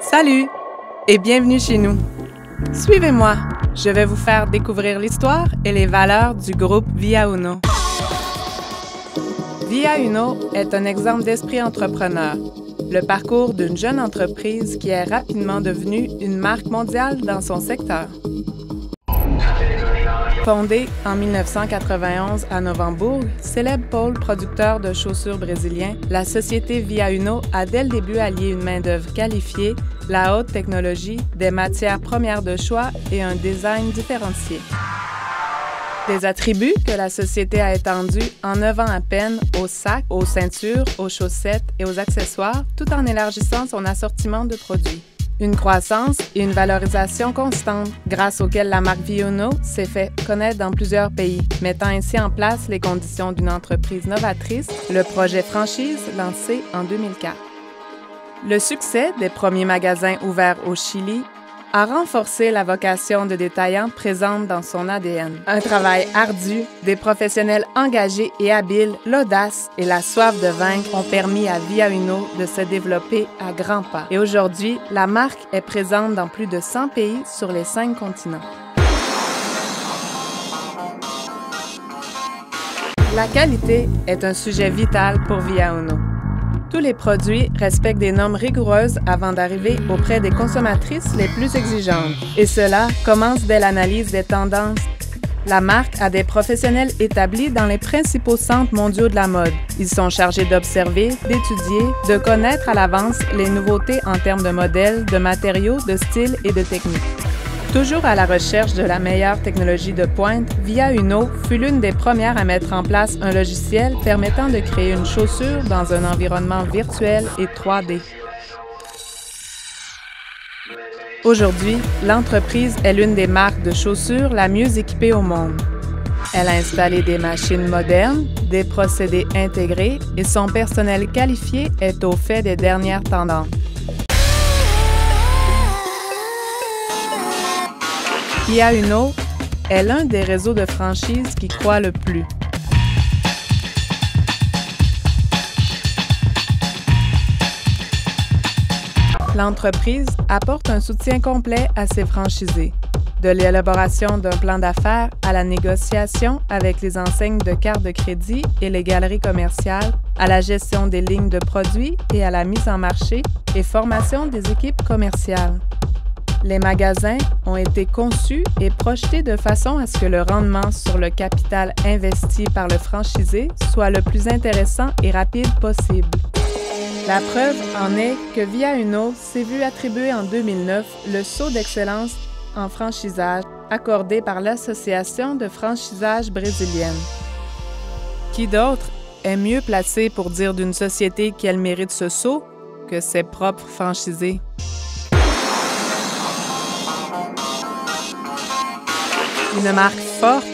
Salut et bienvenue chez nous. Suivez-moi, je vais vous faire découvrir l'histoire et les valeurs du groupe Via Uno. Via Uno est un exemple d'esprit entrepreneur, le parcours d'une jeune entreprise qui est rapidement devenue une marque mondiale dans son secteur. Fondée en 1991 à Novo, célèbre pôle producteur de chaussures brésilien, la société Via Uno a dès le début allié une main-d'œuvre qualifiée, la haute technologie, des matières premières de choix et un design différencié. Des attributs que la société a étendus en 9 ans à peine aux sacs, aux ceintures, aux chaussettes et aux accessoires, tout en élargissant son assortiment de produits. Une croissance et une valorisation constante, grâce auxquelles la marque Via Uno s'est fait connaître dans plusieurs pays, mettant ainsi en place les conditions d'une entreprise novatrice, le projet franchise lancé en 2004. Le succès des premiers magasins ouverts au Chili a renforcé la vocation de détaillant présente dans son ADN. Un travail ardu, des professionnels engagés et habiles, l'audace et la soif de vaincre ont permis à Via Uno de se développer à grands pas. Et aujourd'hui, la marque est présente dans plus de 100 pays sur les 5 continents. La qualité est un sujet vital pour Via Uno. Tous les produits respectent des normes rigoureuses avant d'arriver auprès des consommatrices les plus exigeantes. Et cela commence dès l'analyse des tendances. La marque a des professionnels établis dans les principaux centres mondiaux de la mode. Ils sont chargés d'observer, d'étudier, de connaître à l'avance les nouveautés en termes de modèles, de matériaux, de styles et de techniques. Toujours à la recherche de la meilleure technologie de pointe, Via Uno fut l'une des premières à mettre en place un logiciel permettant de créer une chaussure dans un environnement virtuel et 3D. Aujourd'hui, l'entreprise est l'une des marques de chaussures la mieux équipée au monde. Elle a installé des machines modernes, des procédés intégrés et son personnel qualifié est au fait des dernières tendances. Via Uno est l'un des réseaux de franchise qui croît le plus. L'entreprise apporte un soutien complet à ses franchisés, de l'élaboration d'un plan d'affaires à la négociation avec les enseignes de cartes de crédit et les galeries commerciales, à la gestion des lignes de produits et à la mise en marché et formation des équipes commerciales. Les magasins ont été conçus et projetés de façon à ce que le rendement sur le capital investi par le franchisé soit le plus intéressant et rapide possible. La preuve en est que Via Uno s'est vu attribuer en 2009 le sceau d'excellence en franchisage accordé par l'Association de franchisage brésilienne. Qui d'autre est mieux placé pour dire d'une société qu'elle mérite ce sceau que ses propres franchisés? Une marque forte,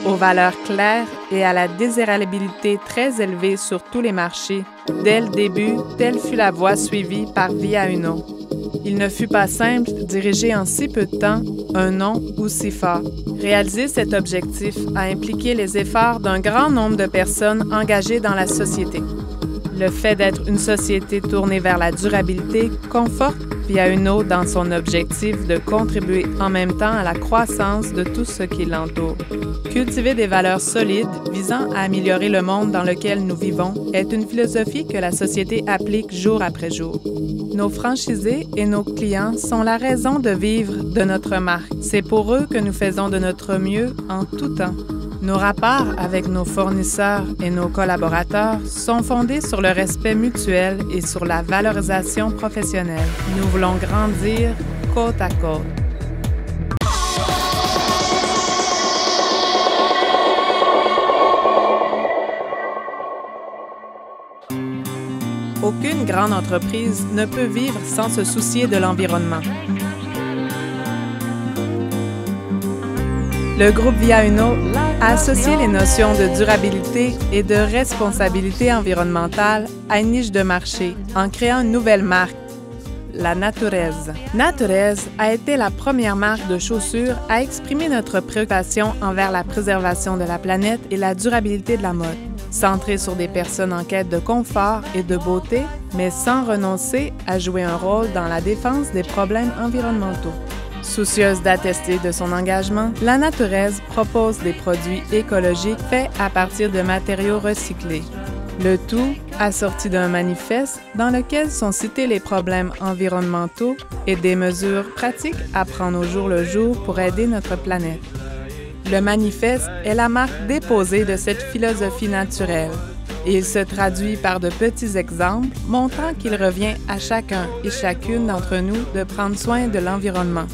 aux valeurs claires et à la désirabilité très élevée sur tous les marchés. Dès le début, telle fut la voie suivie par Via Uno. Il ne fut pas simple, dirigé en si peu de temps, un nom aussi fort. Réaliser cet objectif a impliqué les efforts d'un grand nombre de personnes engagées dans la société. Le fait d'être une société tournée vers la durabilité conforte Via Uno dans son objectif de contribuer en même temps à la croissance de tout ce qui l'entoure. Cultiver des valeurs solides visant à améliorer le monde dans lequel nous vivons est une philosophie que la société applique jour après jour. Nos franchisés et nos clients sont la raison de vivre de notre marque. C'est pour eux que nous faisons de notre mieux en tout temps. Nos rapports avec nos fournisseurs et nos collaborateurs sont fondés sur le respect mutuel et sur la valorisation professionnelle. Nous voulons grandir côte à côte. Aucune grande entreprise ne peut vivre sans se soucier de l'environnement. Le groupe Via Uno a associé les notions de durabilité et de responsabilité environnementale à une niche de marché en créant une nouvelle marque, la Naturez. Naturez a été la première marque de chaussures à exprimer notre préoccupation envers la préservation de la planète et la durabilité de la mode. Centré sur des personnes en quête de confort et de beauté, mais sans renoncer à jouer un rôle dans la défense des problèmes environnementaux. Soucieuse d'attester de son engagement, la Naturez propose des produits écologiques faits à partir de matériaux recyclés. Le tout assorti d'un manifeste dans lequel sont cités les problèmes environnementaux et des mesures pratiques à prendre au jour le jour pour aider notre planète. Le manifeste est la marque déposée de cette philosophie naturelle. Il se traduit par de petits exemples montrant qu'il revient à chacun et chacune d'entre nous de prendre soin de l'environnement.